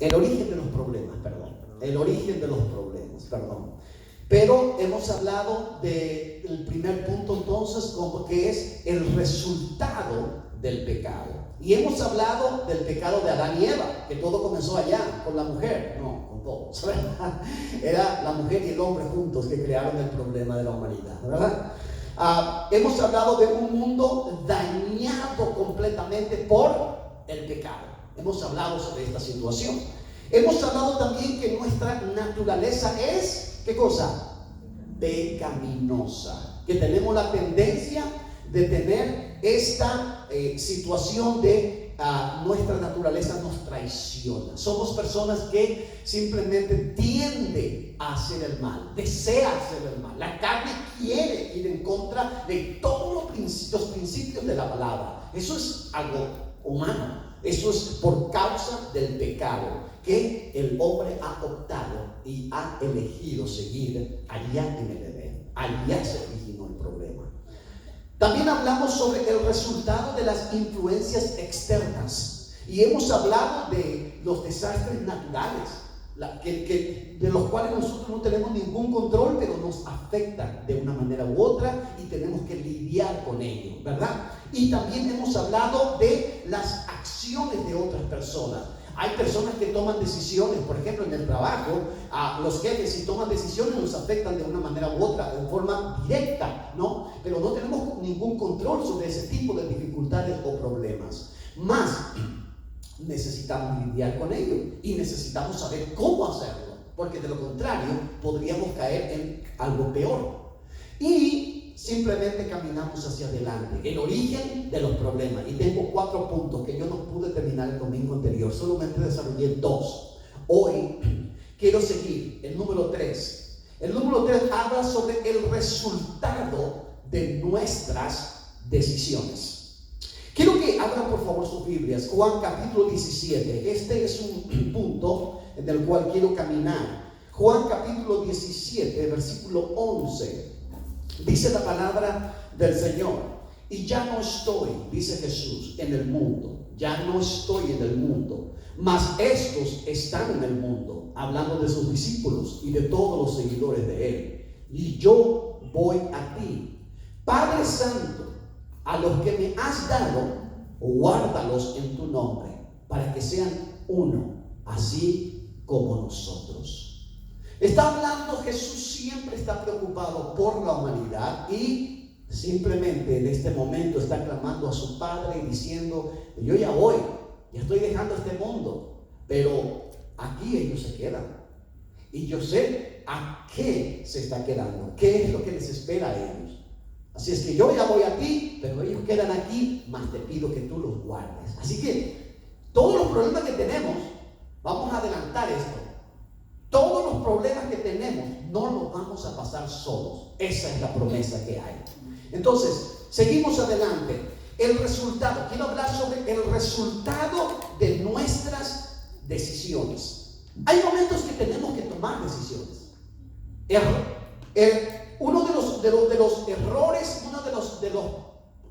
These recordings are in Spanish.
El origen de los problemas, perdón. El origen de los problemas, perdón. Pero hemos hablado del primer punto entonces, como que es el resultado del pecado. Y hemos hablado del pecado de Adán y Eva, que todo comenzó allá, con la mujer, no, con todos, ¿verdad? Era la mujer y el hombre juntos que crearon el problema de la humanidad, ¿verdad? Hemos hablado de un mundo dañado completamente por el pecado. Hemos hablado sobre esta situación. Hemos hablado también que nuestra naturaleza es, ¿qué cosa? Pecaminosa. Que tenemos la tendencia de tener esta situación de nuestra naturaleza nos traiciona. Somos personas que simplemente tienden a hacer el mal, desea hacer el mal. La carne quiere ir en contra de todos los principios de la palabra. Eso es algo humano. Eso es por causa del pecado que el hombre ha optado y ha elegido seguir allá en el Edén. Allá se originó el problema. También hablamos sobre el resultado de las influencias externas y hemos hablado de los desastres naturales de los cuales nosotros no tenemos ningún control, pero nos afectan de una manera u otra y tenemos que lidiar con ello, ¿verdad? Y también hemos hablado de las acciones de otras personas. Hay personas que toman decisiones, por ejemplo en el trabajo, los jefes si toman decisiones nos afectan de una manera u otra, de forma directa, ¿no? Pero no tenemos ningún control sobre ese tipo de dificultades o problemas. Más, necesitamos lidiar con ello y necesitamos saber cómo hacerlo, porque de lo contrario podríamos caer en algo peor. Y simplemente caminamos hacia adelante, el origen de los problemas. Y tengo 4 puntos que yo no pude terminar el domingo anterior, solamente desarrollé 2. Hoy quiero seguir el número 3. El número 3 habla sobre el resultado de nuestras decisiones. Quiero que abran por favor sus Biblias, Juan capítulo 17. Este es un punto en el cual quiero caminar. Juan capítulo 17, versículo 11. Dice la palabra del Señor: y ya no estoy, dice Jesús, en el mundo. Ya no estoy en el mundo, mas estos están en el mundo. Hablando de sus discípulos y de todos los seguidores de Él. Y yo voy a ti. Padre Santo, a los que me has dado, guárdalos en tu nombre, para que sean uno, así como nosotros. Está hablando, Jesús siempre está preocupado por la humanidad y simplemente en este momento está clamando a su Padre y diciendo: yo ya voy, ya estoy dejando este mundo, pero aquí ellos se quedan. Y yo sé a qué se está quedando, qué es lo que les espera a ellos. Así es que yo ya voy a ti, pero ellos quedan aquí, más te pido que tú los guardes. Así que todos los problemas que tenemos, vamos a adelantar esto. Todos los problemas que tenemos no los vamos a pasar solos. Esa es la promesa que hay. Entonces, seguimos adelante. El resultado, quiero hablar sobre el resultado de nuestras decisiones. Hay momentos que tenemos que tomar decisiones. Uno de los errores, uno de los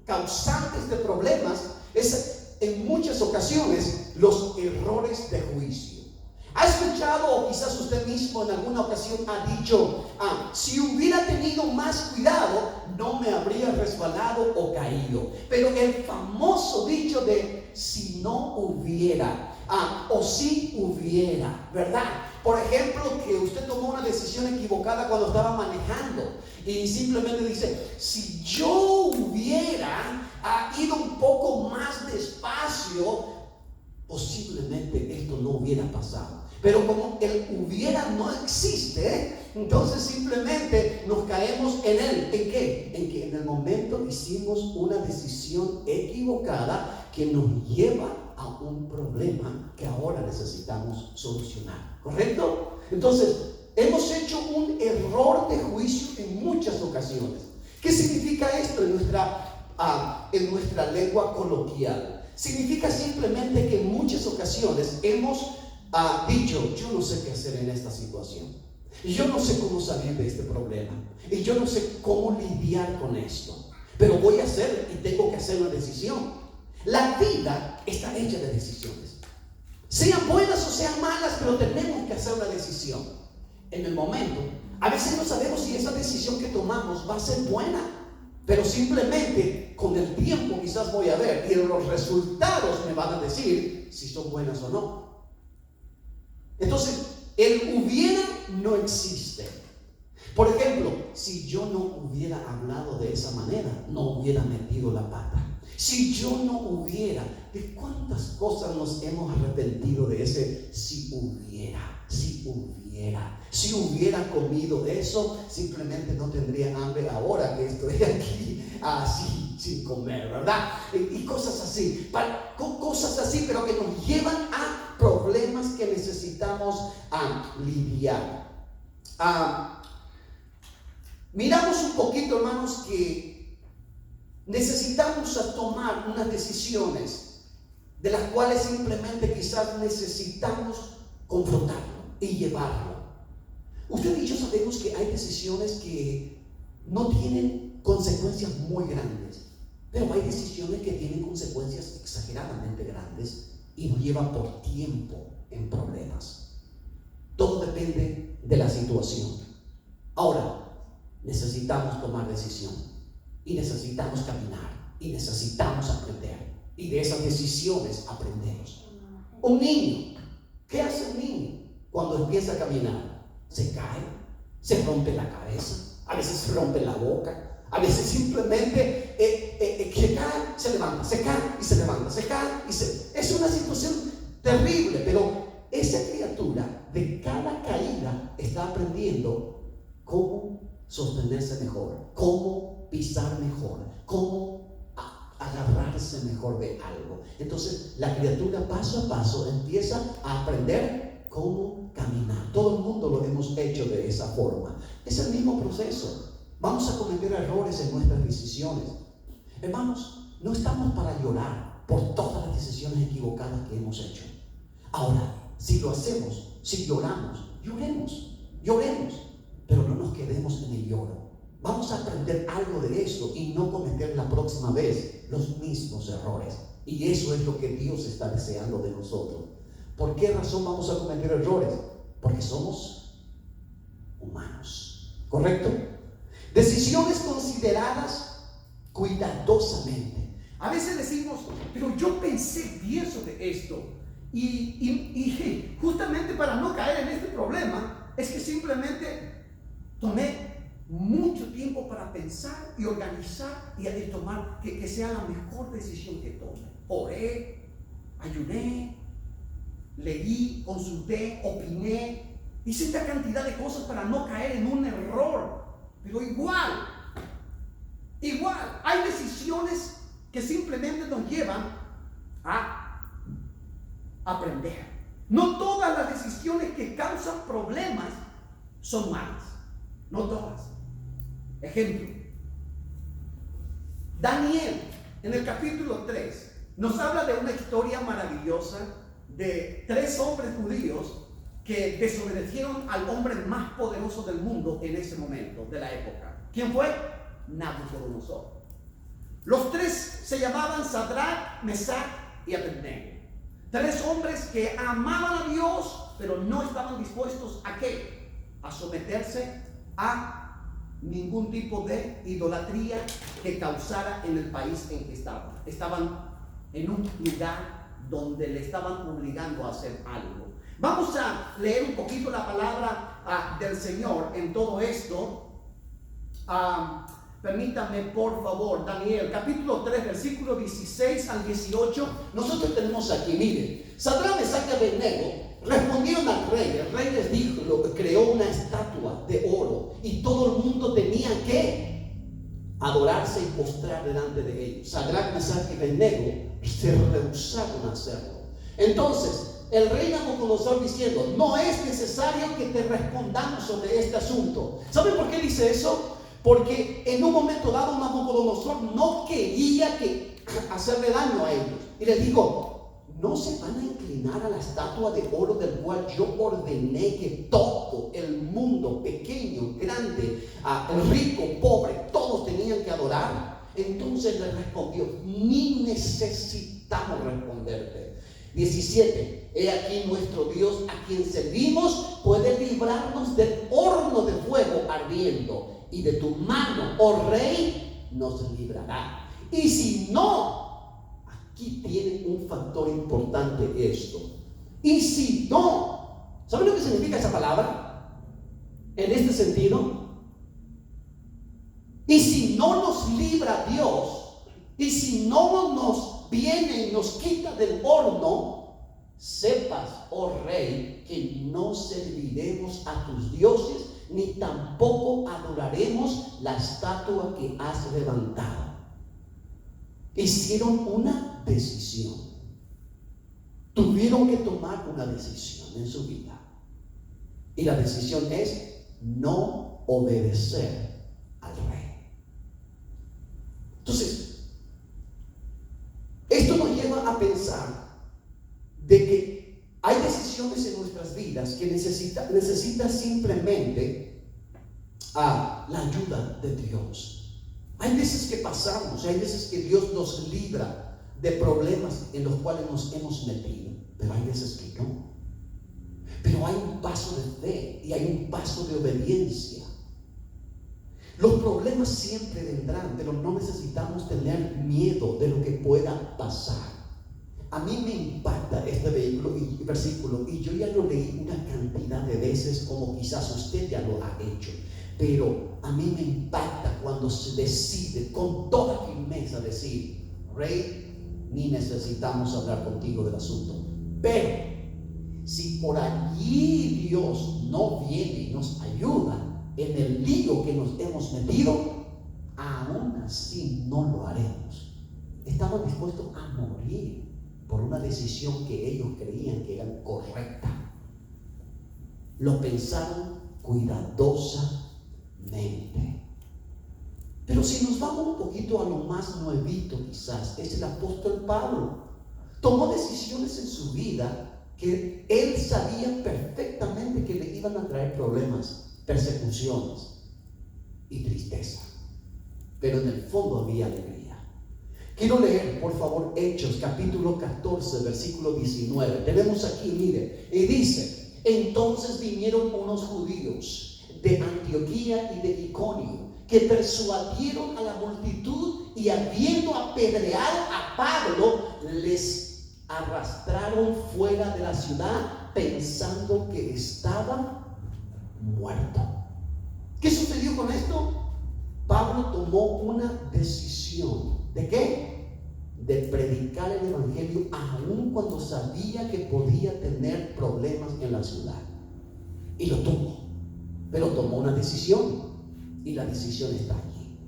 causantes de problemas es en muchas ocasiones los errores de juicio. ¿Ha escuchado, o quizás usted mismo en alguna ocasión ha dicho: si hubiera tenido más cuidado, no me habría resbalado o caído? Pero el famoso dicho de si no hubiera, o si hubiera, ¿verdad? Por ejemplo, que usted tomó una decisión equivocada cuando estaba manejando y simplemente dice: si yo hubiera ido un poco más despacio, posiblemente esto no hubiera pasado. Pero como el hubiera no existe, entonces simplemente nos caemos en él. ¿En qué? En que en el momento hicimos una decisión equivocada que nos lleva a un problema que ahora necesitamos solucionar. ¿Correcto? Entonces, hemos hecho un error de juicio en muchas ocasiones. ¿Qué significa esto en nuestra lengua coloquial? Significa simplemente que en muchas ocasiones hemos dicho: yo no sé qué hacer en esta situación, y yo no sé cómo salir de este problema, y yo no sé cómo lidiar con esto, pero voy a hacer y tengo que hacer una decisión. La vida está hecha de decisiones, sean buenas o sean malas. pero tenemos que hacer una decisión en el momento. A veces no sabemos si esa decisión que tomamos va a ser buena, pero simplemente con el tiempo quizás voy a ver y los resultados me van a decir si son buenas o no. Entonces, el hubiera no existe. Por ejemplo, si yo no hubiera hablado de esa manera, no hubiera metido la pata. Si yo no hubiera, ¿de cuántas cosas nos hemos arrepentido de ese si hubiera? Si hubiera comido eso, simplemente no tendría hambre ahora que estoy aquí así sin comer, ¿verdad? Y cosas así, cosas así, pero que nos llevan a problemas que necesitamos lidiar. Miramos un poquito, hermanos, que necesitamos tomar unas decisiones de las cuales simplemente quizás necesitamos confrontarlo y llevarlo. Usted y yo sabemos que hay decisiones que no tienen consecuencias muy grandes, pero hay decisiones que tienen consecuencias exageradamente grandes y nos llevan por tiempo en problemas. Todo depende de la situación. Ahora, necesitamos tomar decisión y necesitamos caminar y necesitamos aprender, y de esas decisiones aprendemos. Un niño, ¿qué hace un niño cuando empieza a caminar? Se cae, se rompe la cabeza, a veces se rompe la boca, a veces simplemente se cae, se levanta, se cae y se levanta, se cae y se... Es una situación terrible, pero esa criatura de cada caída está aprendiendo cómo sostenerse mejor, cómo pisar mejor, cómo agarrarse mejor de algo. Entonces la criatura paso a paso empieza a aprender cómo caminar. Todo el mundo lo hemos hecho de esa forma. Es el mismo proceso. Vamos a cometer errores en nuestras decisiones. Hermanos, no estamos para llorar por todas las decisiones equivocadas que hemos hecho. Ahora, si lo hacemos, si lloramos, lloremos, pero no nos quedemos en el lloro. Vamos a aprender algo de eso y no cometer la próxima vez los mismos errores. Y eso es lo que Dios está deseando de nosotros. ¿Por qué razón vamos a cometer errores? Porque somos humanos, ¿correcto? Decisiones consideradas cuidadosamente. A veces decimos, pero yo pensé bien sobre esto y justamente para no caer en este problema es que simplemente tomé mucho tiempo para pensar y organizar y tomar que sea la mejor decisión que tome. Oré, ayuné, leí, consulté, opiné, hice esta cantidad de cosas para no caer en un error. Pero igual, hay decisiones que simplemente nos llevan a aprender. No todas las decisiones que causan problemas son malas, no todas. Ejemplo, Daniel en el capítulo 3 nos habla de una historia maravillosa de 3 hombres judíos que desobedecieron al hombre más poderoso del mundo en ese momento de la época. ¿Quién fue? Nabucodonosor. Los 3 se llamaban Sadrach, Mesach y Abednego. 3 hombres que amaban a Dios, pero no estaban dispuestos ¿a qué? A someterse a ningún tipo de idolatría que causara en el país en que estaban. Estaban en un lugar donde le estaban obligando a hacer algo. Vamos a leer un poquito la palabra del Señor en todo esto. Permítame por favor, Daniel, capítulo 3, versículo 16 al 18. Nosotros tenemos aquí, miren, Sadrach, Mesach y Abednego respondieron al rey. El rey les dijo, creó una estatua de oro y todo el mundo tenía que adorarse y postrar delante de ellos. Sadrach, Mesach y Abednego se rehusaron a hacerlo. Entonces el rey Nabucodonosor diciendo, no es necesario que te respondamos sobre este asunto. ¿Saben por qué dice eso? Porque en un momento dado Nabucodonosor no quería hacerle daño a ellos. Y les dijo, no se van a inclinar a la estatua de oro del cual yo ordené que todo el mundo, pequeño, grande, el rico, pobre, todos tenían que adorar. Entonces le respondió, ni necesitamos responderte. 17. he aquí nuestro Dios a quien servimos puede librarnos del horno de fuego ardiendo, y de tu mano, oh rey, nos librará. Y si no, aquí tiene un factor importante esto. Y si no, ¿saben lo que significa esa palabra? En este sentido. Y si no nos libra Dios, y si no nos viene y nos quita del horno, sepas, oh rey, que no serviremos a tus dioses, ni tampoco adoraremos la estatua que has levantado. Hicieron una decisión. Tuvieron que tomar una decisión en su vida. Y la decisión es no obedecer al rey. Entonces, esto nos lleva a pensar de que hay decisiones en nuestras vidas que necesita simplemente la ayuda de Dios. Hay veces que pasamos, hay veces que Dios nos libra de problemas en los cuales nos hemos metido, pero hay veces que no. Pero hay un paso de fe y hay un paso de obediencia. Los problemas siempre vendrán, pero no necesitamos tener miedo de lo que pueda pasar. A mí me impacta este versículo, y yo ya lo leí una cantidad de veces, como quizás usted ya lo ha hecho, pero a mí me impacta cuando se decide con toda firmeza decir: rey, ni necesitamos hablar contigo del asunto. Pero si por allí Dios no viene y nos ayuda en el lío que nos hemos metido, aún así no lo haremos. Estaban dispuestos a morir por una decisión que ellos creían que era correcta. Lo pensaron cuidadosamente. Pero si nos vamos un poquito a lo más nuevito, quizás es el apóstol Pablo. Tomó decisiones en su vida que él sabía perfectamente que le iban a traer problemas, persecuciones y tristeza, pero en el fondo había alegría. Quiero leer, por favor, Hechos capítulo 14, versículo 19. Tenemos aquí, mire, y dice: entonces vinieron unos judíos de Antioquía y de Iconio, que persuadieron a la multitud, y habiendo apedreado a Pablo, les arrastraron fuera de la ciudad, pensando que estaba muerto. ¿Qué sucedió con esto? Pablo tomó una decisión. ¿De qué? De predicar el evangelio aun cuando sabía que podía tener problemas en la ciudad. Y lo tuvo. Pero tomó una decisión. Y la decisión está allí.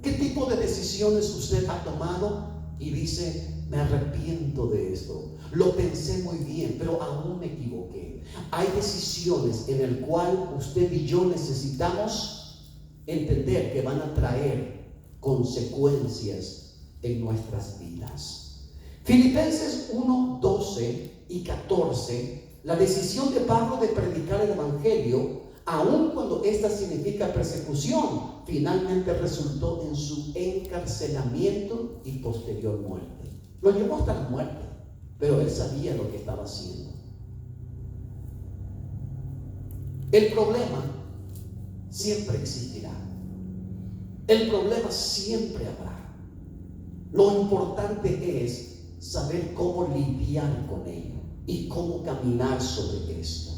¿Qué tipo de decisiones usted ha tomado y dice: me arrepiento de esto, lo pensé muy bien, pero aún me equivoqué? Hay decisiones en el cual usted y yo necesitamos entender que van a traer consecuencias en nuestras vidas. Filipenses 1, 12 y 14. La decisión de Pablo de predicar el evangelio, aun cuando esta significa persecución, finalmente resultó en su encarcelamiento y posterior muerte. Lo llevó hasta la muerte, pero él sabía lo que estaba haciendo. El problema siempre existirá. El problema siempre habrá. Lo importante es saber cómo lidiar con ello y cómo caminar sobre esto.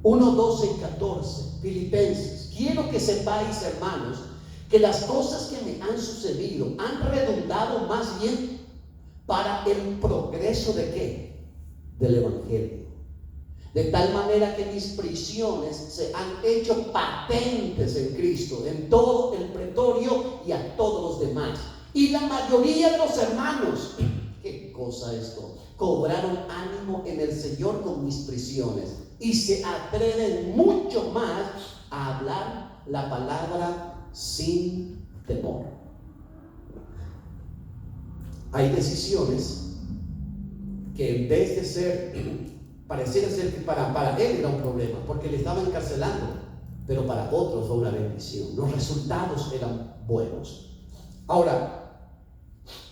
1, 12 y 14, Filipenses. Quiero que sepáis, hermanos, que las cosas que me han sucedido han redundado más bien para el progreso ¿de qué? Del evangelio. De tal manera que mis prisiones se han hecho patentes en Cristo, en todo el pretorio y a todos los demás. Y la mayoría de los hermanos, ¿qué cosa esto? Cobraron ánimo en el Señor con mis prisiones y se atreven mucho más a hablar la palabra sin temor. Hay decisiones que en vez de ser, pareciera ser que para él era un problema, porque le estaban encarcelando, pero para otros fue una bendición. Los resultados eran buenos. Ahora,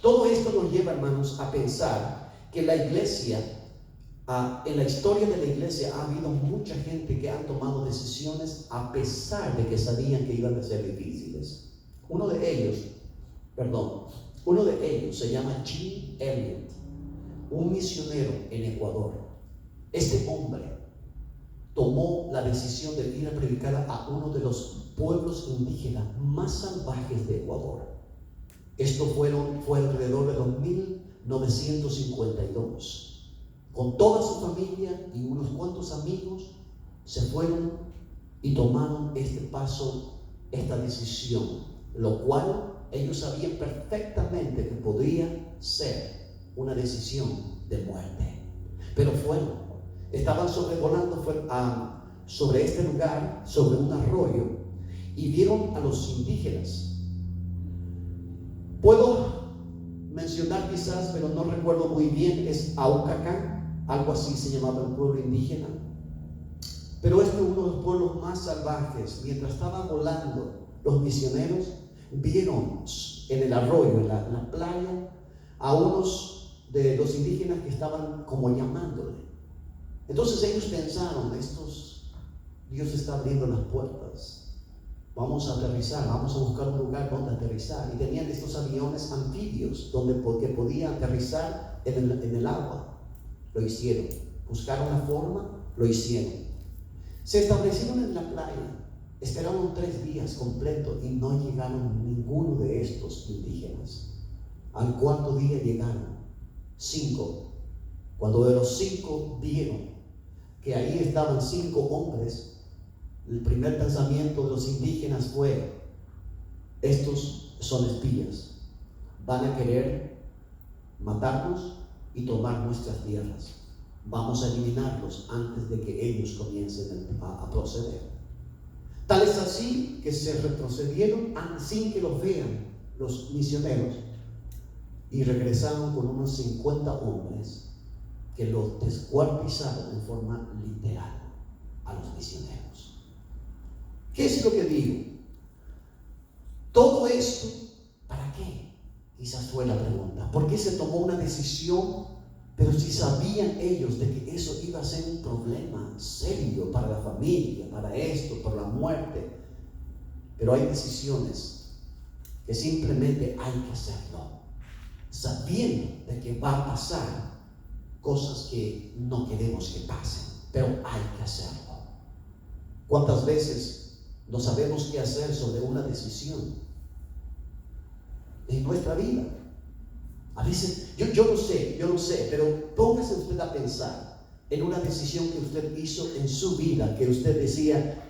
todo esto nos lleva, hermanos, a pensar que la iglesia En la historia de la iglesia ha habido mucha gente que han tomado decisiones a pesar de que sabían que iban a ser difíciles. Uno de ellos se llama Jim Elliot, un misionero en Ecuador. Este hombre tomó la decisión de ir a predicar a uno de los pueblos indígenas más salvajes de Ecuador. Esto fue alrededor de los 1952. Con toda su familia y unos cuantos amigos se fueron y tomaron este paso, esta decisión, lo cual ellos sabían perfectamente que podría ser una decisión de muerte. Pero estaban sobrevolando sobre este lugar, sobre un arroyo, y vieron a los indígenas. Puedo mencionar quizás, pero no recuerdo muy bien, es Aucacán, algo así se llamaba el pueblo indígena. Pero este es uno de los pueblos más salvajes. Mientras estaban volando los misioneros, vieron en el arroyo, en la playa, a unos de los indígenas que estaban como llamándole. Entonces ellos pensaron, Dios está abriendo las puertas, vamos a aterrizar, vamos a buscar un lugar donde aterrizar. Y tenían estos aviones anfibios que podían aterrizar en el agua. Lo hicieron, buscaron la forma, lo hicieron. Se establecieron en la playa, esperaron 3 días completos y no llegaron ninguno de estos indígenas. Al 4.º día llegaron 5. Cuando de los 5 vieron que ahí estaban 5 hombres, el primer pensamiento de los indígenas fue: estos son espías, van a querer matarnos y tomar nuestras tierras. Vamos a eliminarlos antes de que ellos comiencen a proceder. Tal es así que se retrocedieron sin que los vean los misioneros y regresaron con unos 50 hombres que los descuartizaron en forma literal a los misioneros. ¿Qué es lo que digo? Todo esto, ¿para qué? Quizás fue la pregunta. ¿Por qué se tomó una decisión? Pero si sabían ellos de que eso iba a ser un problema serio para la familia, para esto, por la muerte. Pero hay decisiones que simplemente hay que hacerlo, sabiendo de que va a pasar cosas que no queremos que pasen, pero hay que hacerlo. ¿Cuántas veces no sabemos qué hacer sobre una decisión en nuestra vida? A veces, yo no sé, pero póngase usted a pensar en una decisión que usted hizo en su vida, que usted decía: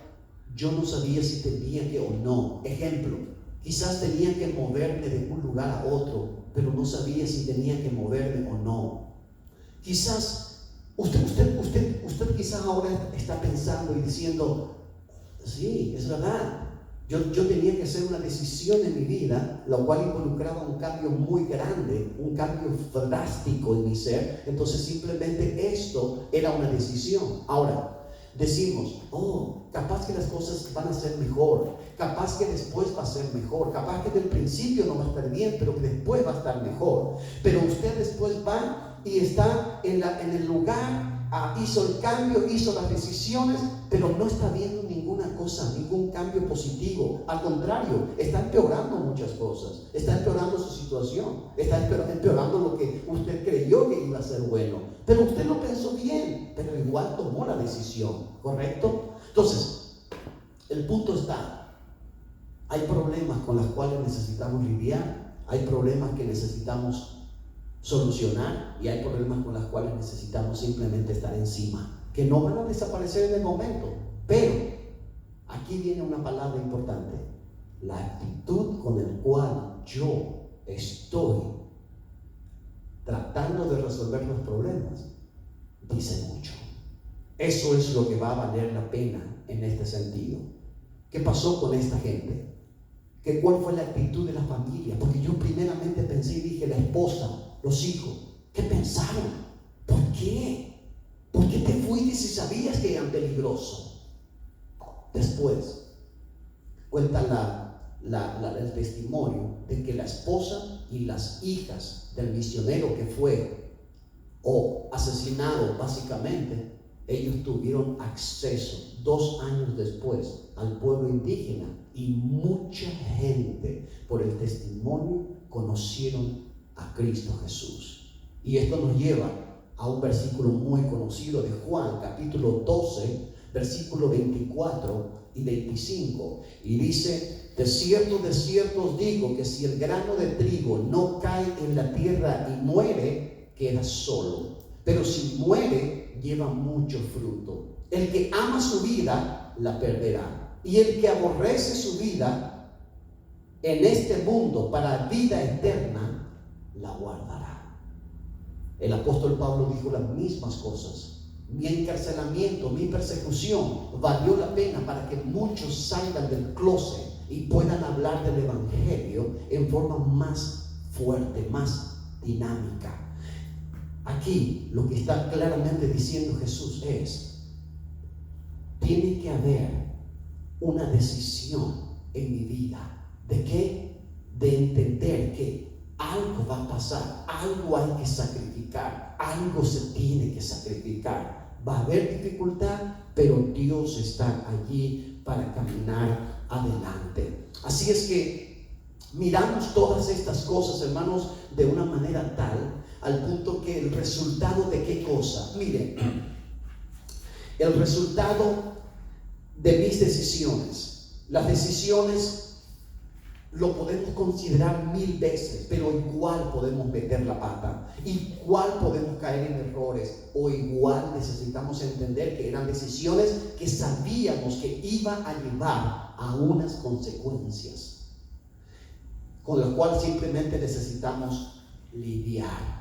yo no sabía si tenía que o no. Ejemplo, quizás tenía que moverme de un lugar a otro, pero no sabía si tenía que moverme o no. Quizás usted quizás ahora está pensando y diciendo: sí, es verdad. Yo tenía que hacer una decisión en mi vida, lo cual involucraba un cambio muy grande, un cambio drástico en mi ser. Entonces simplemente esto era una decisión. Ahora, decimos: capaz que las cosas van a ser mejor, capaz que después va a ser mejor, capaz que del principio no va a estar bien, pero que después va a estar mejor. Pero usted después va y está en el lugar, hizo el cambio, hizo las decisiones, pero no está viendo ninguna cosa, ningún cambio positivo. Al contrario, está empeorando muchas cosas, está empeorando su situación, está empeorando lo que usted creyó que iba a ser bueno, pero usted lo pensó bien, pero igual tomó la decisión, ¿correcto? Entonces, el punto está: hay problemas con los cuales necesitamos lidiar, hay problemas que necesitamos solucionar y hay problemas con los cuales necesitamos simplemente estar encima, que no van a desaparecer en el momento. Pero aquí viene una palabra importante: la actitud con la cual yo estoy tratando de resolver los problemas dice mucho. Eso es lo que va a valer la pena en este sentido. ¿Qué pasó con esta gente? ¿Cuál fue la actitud de la familia? Porque yo primeramente pensé y dije: la esposa, los hijos. ¿Qué pensaron? ¿Por qué? ¿Por qué te fuiste si sabías que eran peligrosos? Después cuenta el testimonio de que la esposa y las hijas del misionero que fue o asesinado básicamente, ellos tuvieron acceso 2 años después al pueblo indígena y mucha gente por el testimonio conocieron a Cristo Jesús. Y esto nos lleva a un versículo muy conocido de Juan, capítulo 12, versículo 24 y 25, y dice: de cierto os digo que si el grano de trigo no cae en la tierra y muere, queda solo, pero si muere, lleva mucho fruto. El que ama su vida, la perderá, y el que aborrece su vida en este mundo para vida eterna, la guardará. El apóstol Pablo dijo las mismas cosas. Mi encarcelamiento, mi persecución valió la pena para que muchos salgan del closet y puedan hablar del evangelio en forma más fuerte, más dinámica. Aquí lo que está claramente diciendo Jesús es: tiene que haber una decisión en mi vida. ¿De qué? De entender que algo va a pasar, algo hay que sacrificar, algo se tiene que sacrificar. Va a haber dificultad, pero Dios está allí para caminar adelante. Así es que miramos todas estas cosas, hermanos, de una manera tal, al punto que el resultado de qué cosa, miren, el resultado de mis decisiones, las decisiones lo podemos considerar 1000 veces, pero igual podemos meter la pata, igual podemos caer en errores, o igual necesitamos entender que eran decisiones que sabíamos que iban a llevar a unas consecuencias, con las cuales simplemente necesitamos lidiar.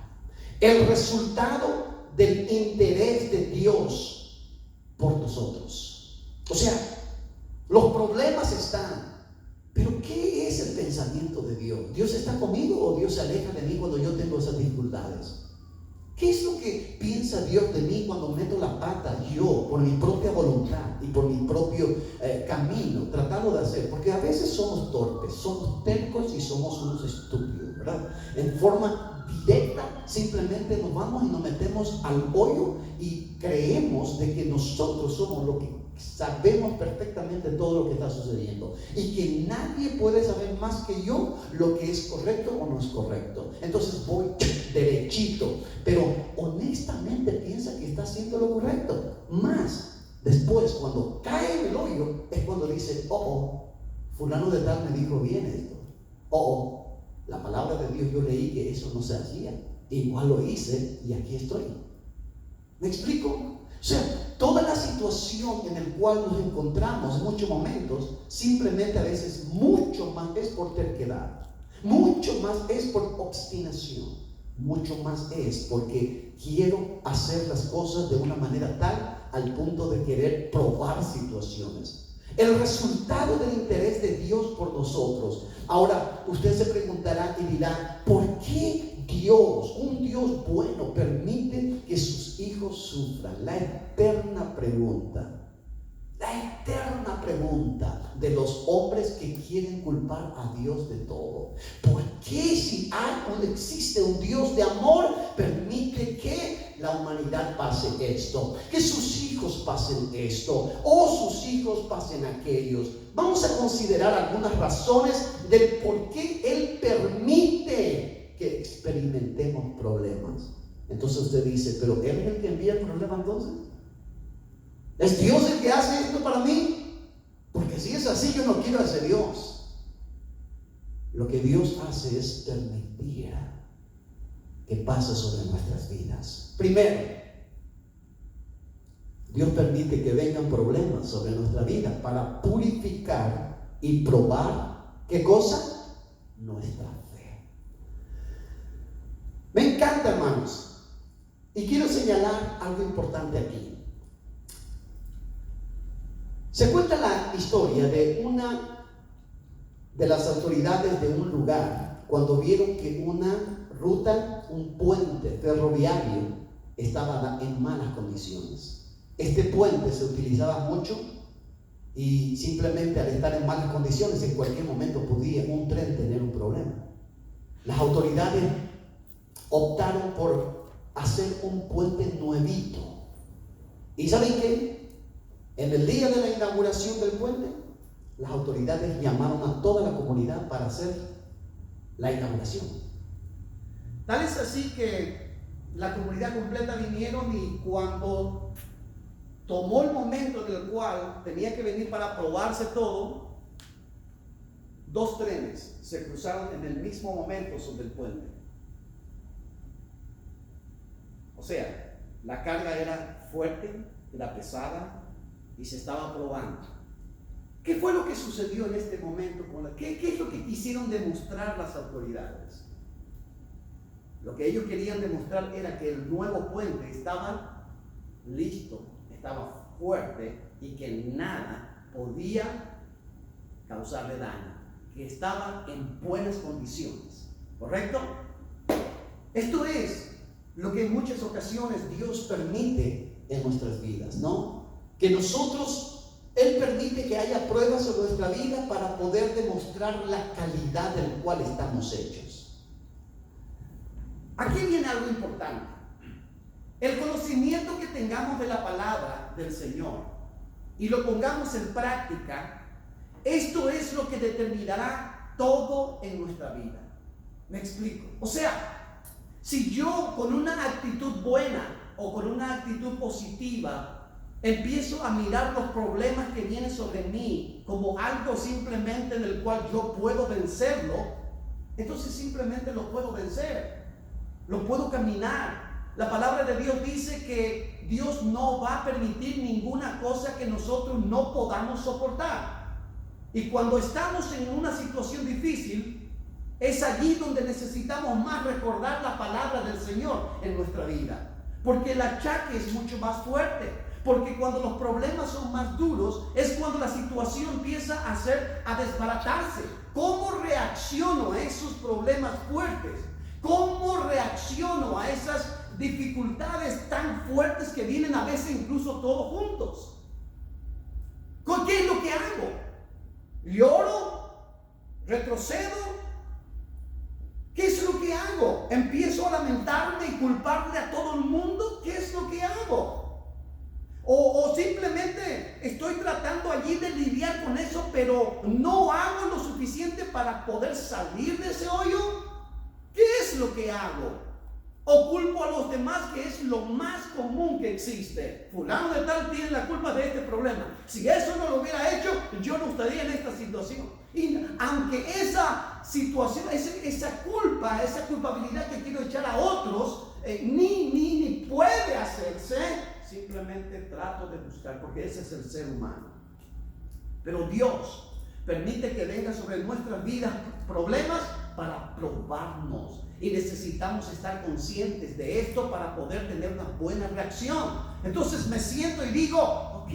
El resultado del interés de Dios por nosotros. O sea, los problemas están, pero ¿qué es el pensamiento de Dios? ¿Dios está conmigo o Dios se aleja de mí cuando yo tengo esas dificultades? ¿Qué es lo que piensa Dios de mí cuando meto la pata yo por mi propia voluntad y por mi propio camino, tratando de hacer? Porque a veces somos torpes, somos tercos y somos unos estúpidos, ¿verdad? En forma directa simplemente nos vamos y nos metemos al hoyo y creemos de que nosotros somos lo que sabemos perfectamente todo lo que está sucediendo y que nadie puede saber más que yo lo que es correcto o no es correcto. Entonces voy derechito, pero honestamente piensa que está haciendo lo correcto. Más después, cuando cae en el hoyo, es cuando dice: fulano de tal me dijo bien esto. La palabra de Dios, yo leí que eso no se hacía, igual lo hice y aquí estoy. ¿Me explico? O sea, toda la situación en la cual nos encontramos en muchos momentos, simplemente a veces mucho más es por terquedad, mucho más es por obstinación, mucho más es porque quiero hacer las cosas de una manera tal al punto de querer probar situaciones. El resultado del interés de Dios por nosotros. Ahora, usted se preguntará y dirá: ¿por qué Dios, un Dios bueno, permite que sus hijos sufran? La eterna pregunta de los hombres que quieren culpar a Dios de todo. ¿Por qué, si existe un Dios de amor, permite que la humanidad pase esto, que sus hijos pasen esto, o sus hijos pasen aquellos? Vamos a considerar algunas razones del por qué Él permite que experimentemos problemas. Entonces usted dice: ¿pero Él es el que envía el problema entonces? ¿Es Dios el que hace esto para mí? Porque si es así, yo no quiero a ese Dios. Lo que Dios hace es permitir que pase sobre nuestras vidas. Primero, Dios permite que vengan problemas sobre nuestra vida para purificar y probar, ¿qué cosa? Nuestra fe. Me encanta, hermanos, y quiero señalar algo importante aquí. Se cuenta la historia de una de las autoridades de un lugar cuando vieron que una ruta, un puente ferroviario estaba en malas condiciones. Este puente se utilizaba mucho y simplemente al estar en malas condiciones, en cualquier momento podía un tren tener un problema. Las autoridades optaron por hacer un puente nuevito. ¿Y saben qué? En el día de la inauguración del puente, las autoridades llamaron a toda la comunidad para hacer la inauguración. Tal es así que la comunidad completa vinieron, y cuando tomó el momento en el cual tenía que venir para probarse todo, 2 trenes se cruzaron en el mismo momento sobre el puente. O sea, la carga era fuerte, era pesada y se estaba probando. ¿Qué fue lo que sucedió en este momento? ¿Qué es lo que quisieron demostrar las autoridades? Lo que ellos querían demostrar era que el nuevo puente estaba listo, estaba fuerte y que nada podía causarle daño, que estaba en buenas condiciones. ¿Correcto? Esto es lo que en muchas ocasiones Dios permite en nuestras vidas, ¿no? Que Él permite que haya pruebas en nuestra vida para poder demostrar la calidad del cual estamos hechos. Aquí viene algo importante. El conocimiento que tengamos de la palabra del Señor y lo pongamos en práctica, esto es lo que determinará todo en nuestra vida. ¿Me explico? O sea, si yo con una actitud buena o con una actitud positiva empiezo a mirar los problemas que vienen sobre mí como algo simplemente en el cual yo puedo vencerlo, entonces simplemente lo puedo vencer, lo puedo caminar. La palabra de Dios dice que Dios no va a permitir ninguna cosa que nosotros no podamos soportar. Y cuando estamos en una situación difícil, es allí donde necesitamos más recordar la palabra del Señor en nuestra vida, porque el achaque es mucho más fuerte, porque cuando los problemas son más duros es cuando la situación empieza a desbaratarse. ¿Cómo reacciono a esos problemas fuertes? ¿Cómo reacciono a esas dificultades tan fuertes que vienen a veces incluso todos juntos? ¿Qué es lo que hago? ¿Lloro? ¿Retrocedo? ¿Qué es lo que hago? ¿Empiezo a lamentarme y culparle a todo el mundo? ¿Qué es lo que hago? O simplemente estoy tratando allí de lidiar con eso, pero no hago lo suficiente para poder salir de ese hoyo. ¿Qué es lo que hago? O culpo a los demás, que es lo más común que existe. Fulano de tal tiene la culpa de este problema. Si eso no lo hubiera hecho, yo no estaría en esta situación. Y aunque esa situación, esa culpa, esa culpabilidad que quiero echar a otros, ni puede hacerse, simplemente trato de buscar, porque ese es el ser humano. Pero Dios permite que vengan sobre nuestras vidas problemas para probarnos, y necesitamos estar conscientes de esto para poder tener una buena reacción. Entonces me siento y digo, ok,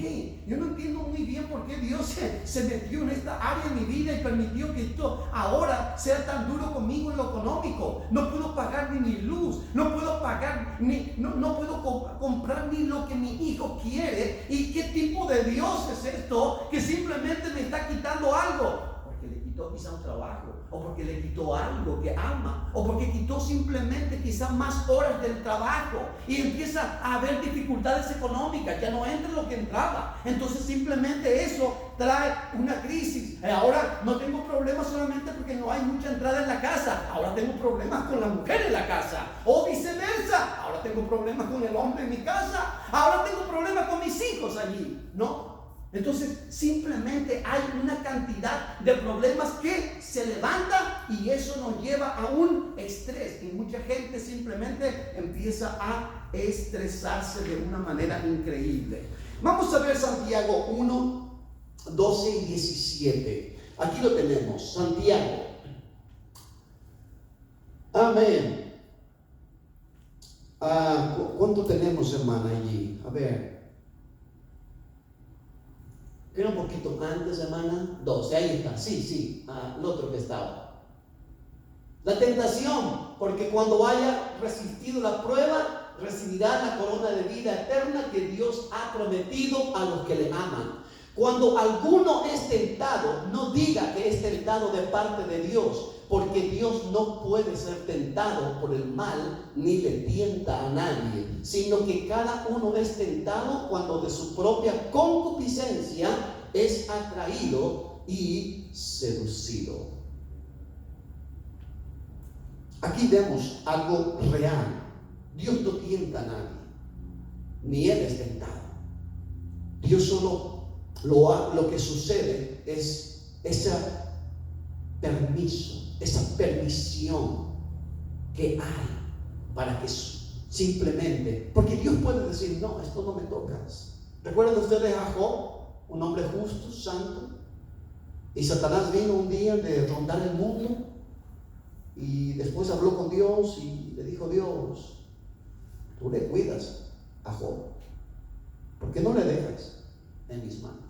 yo no entiendo muy bien por qué Dios se metió en esta área de mi vida y permitió que esto ahora sea tan duro conmigo en lo económico. No puedo pagar ni mi luz, no puedo pagar no puedo comprar ni lo que mi hijo quiere. ¿Y qué tipo de Dios es esto que simplemente me está quitando algo? Porque le quitó quizá un trabajo, o porque le quitó algo que ama, o porque quitó simplemente quizá más horas del trabajo y empieza a haber dificultades económicas, ya no entra lo que entraba. Entonces simplemente eso trae una crisis. Ahora no tengo problemas solamente porque no hay mucha entrada en la casa, ahora tengo problemas con la mujer en la casa, o viceversa, ahora tengo problemas con el hombre en mi casa, ahora tengo problemas con mis hijos allí, ¿no? Entonces simplemente hay una cantidad de problemas que se levanta, y eso nos lleva a un estrés, y mucha gente simplemente empieza a estresarse de una manera increíble. Vamos a ver Santiago 1, 12 y 17. Aquí lo tenemos, Santiago. Amén. ¿Cuánto tenemos, hermana, allí? A ver. Era un poquito antes, hermana. 12, ahí está. Sí, el otro que estaba. La tentación, porque cuando haya resistido la prueba, recibirá la corona de vida eterna que Dios ha prometido a los que le aman. Cuando alguno es tentado, no diga que es tentado de parte de Dios, porque Dios no puede ser tentado por el mal ni le tienta a nadie, sino que cada uno es tentado cuando de su propia concupiscencia es atraído y seducido. Aquí vemos algo real. Dios no tienta a nadie, ni Él es tentado. Dios solo lo que sucede es ese permiso, esa permisión que hay para que simplemente, porque Dios puede decir, no, esto no me tocas. ¿Recuerdan ustedes a Job, un hombre justo, santo? Y Satanás vino un día de rondar el mundo y después habló con Dios y le dijo, Dios, tú le cuidas a Job, ¿por qué no le dejas en mis manos?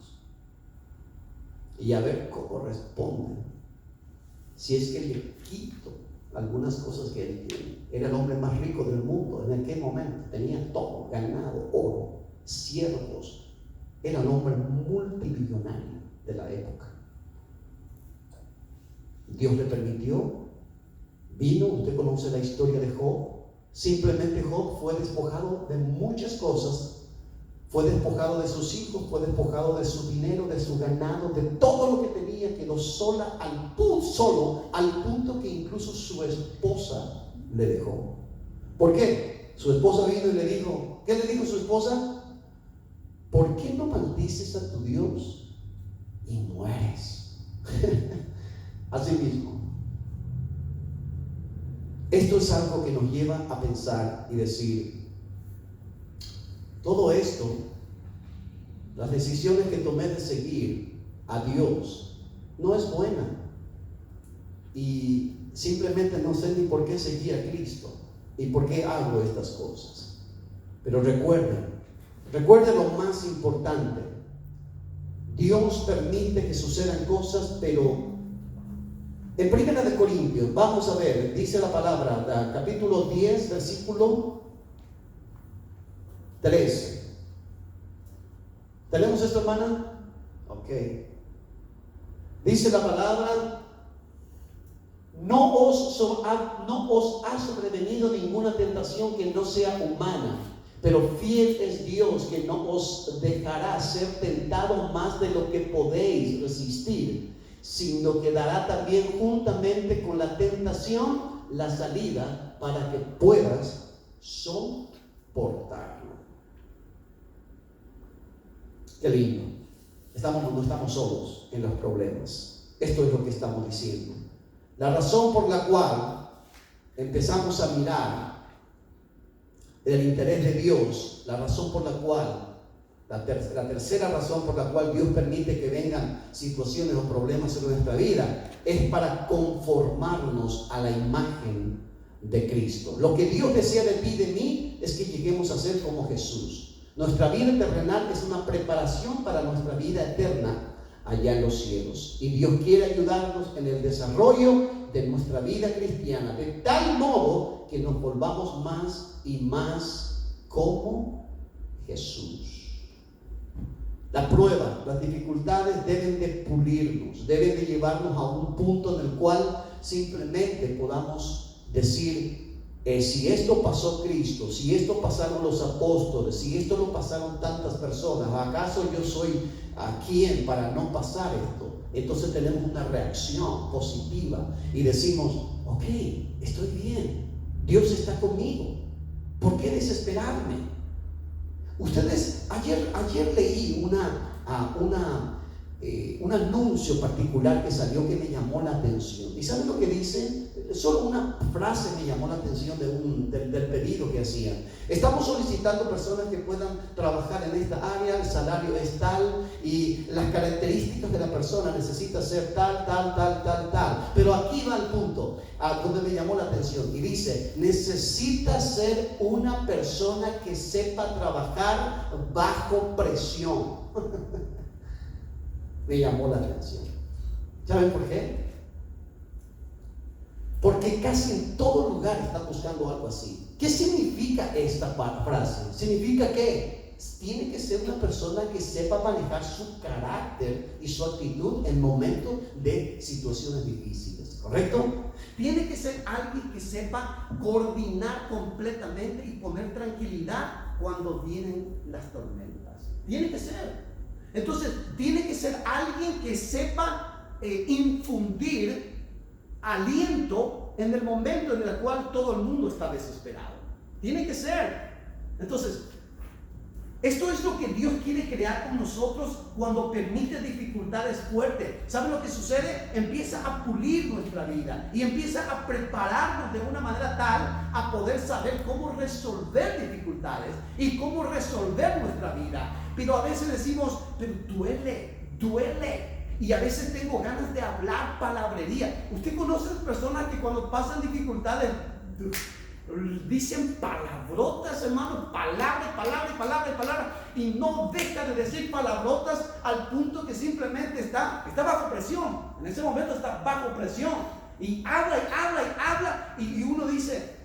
Y a ver cómo responde. Si es que le quito algunas cosas que él tiene. Era el hombre más rico del mundo en aquel momento. Tenía todo, ganado, oro, siervos. Era un hombre multimillonario de la época. Dios le permitió. Vino, usted conoce la historia de Job. Simplemente Job fue despojado de muchas cosas. Fue despojado de sus hijos, fue despojado de su dinero, de su ganado, de todo lo que tenía. Quedó solo al punto que incluso su esposa le dejó. ¿Por qué? Su esposa vino y le dijo, ¿qué le dijo su esposa? ¿Por qué no maldices a tu Dios y mueres? Así mismo. Esto es algo que nos lleva a pensar y decir, todo esto, las decisiones que tomé de seguir a Dios, no es buena. Y simplemente no sé ni por qué seguí a Cristo y por qué hago estas cosas. Pero recuerden lo más importante. Dios permite que sucedan cosas, pero en 1 Corintios, vamos a ver, dice la palabra, capítulo 10, versículo 13. ¿Tenemos esto, hermana? Ok. Dice la palabra, no os ha sobrevenido ninguna tentación que no sea humana, pero fiel es Dios, que no os dejará ser tentados más de lo que podéis resistir, sino que dará también juntamente con la tentación la salida para que puedas soportarlo. Qué lindo. No estamos solos en los problemas. Esto es lo que estamos diciendo. La razón por la cual empezamos a mirar el interés de Dios, la tercera razón por la cual Dios permite que vengan situaciones o problemas en nuestra vida, es para conformarnos a la imagen de Cristo. Lo que Dios desea de ti y de mí es que lleguemos a ser como Jesús. Nuestra vida terrenal es una preparación para nuestra vida eterna allá en los cielos. Y Dios quiere ayudarnos en el desarrollo de nuestra vida cristiana, de tal modo que nos volvamos más y más como Jesús. La prueba, las dificultades deben de pulirnos, deben de llevarnos a un punto en el cual simplemente podamos decir, si esto pasó Cristo, si esto pasaron los apóstoles, si esto lo pasaron tantas personas, ¿acaso yo soy a quién para no pasar esto? Entonces tenemos una reacción positiva y decimos, ok, estoy bien, Dios está conmigo, ¿por qué desesperarme? Ustedes, ayer leí un anuncio particular que salió que me llamó la atención. ¿Y saben lo que dice? Solo una frase me llamó la atención del pedido que hacían. Estamos solicitando personas que puedan trabajar en esta área, el salario es tal y las características de la persona necesita ser tal. Pero aquí va el punto donde me llamó la atención y dice, necesita ser una persona que sepa trabajar bajo presión. Me llamó la atención. ¿Saben por qué? Porque casi en todo lugar están buscando algo así. ¿Qué significa esta frase? Significa que tiene que ser una persona que sepa manejar su carácter y su actitud en momentos de situaciones difíciles, ¿correcto? Tiene que ser alguien que sepa coordinar completamente y poner tranquilidad cuando vienen las tormentas. Tiene que ser. Entonces, tiene que ser alguien que sepa infundir aliento en el momento en el cual todo el mundo está desesperado. Tiene que ser. Entonces, esto es lo que Dios quiere crear con nosotros cuando permite dificultades fuertes. ¿Saben lo que sucede? Empieza a pulir nuestra vida y empieza a prepararnos de una manera tal a poder saber cómo resolver dificultades y cómo resolver nuestra vida. Pero a veces decimos, pero duele. Y a veces tengo ganas de hablar palabrería. ¿Usted conoce personas que cuando pasan dificultades dicen palabrotas, hermano? Palabra, y no deja de decir palabrotas al punto que simplemente está bajo presión. En ese momento está bajo presión y habla y uno dice,